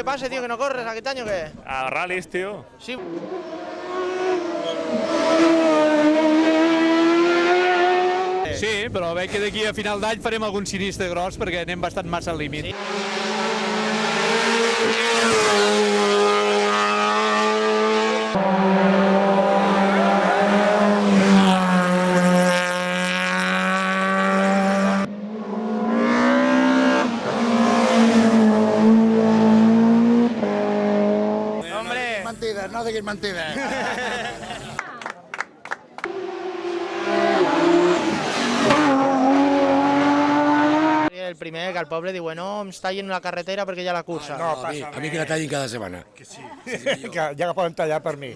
pasa, tío, que no corres aquest any o què? A ral·lis, tio. Sí. Sí, però veig que d'aquí a final d'any farem algun sinistre gros perquè anem bastant massa al límit. Hombre. Mentides, no diguis mentides. El primer que el poble diu, no, em tallin la carretera perquè hi ha la cursa. No, a mi que la tallin cada setmana. Que sí, que ja la poden tallar per mi.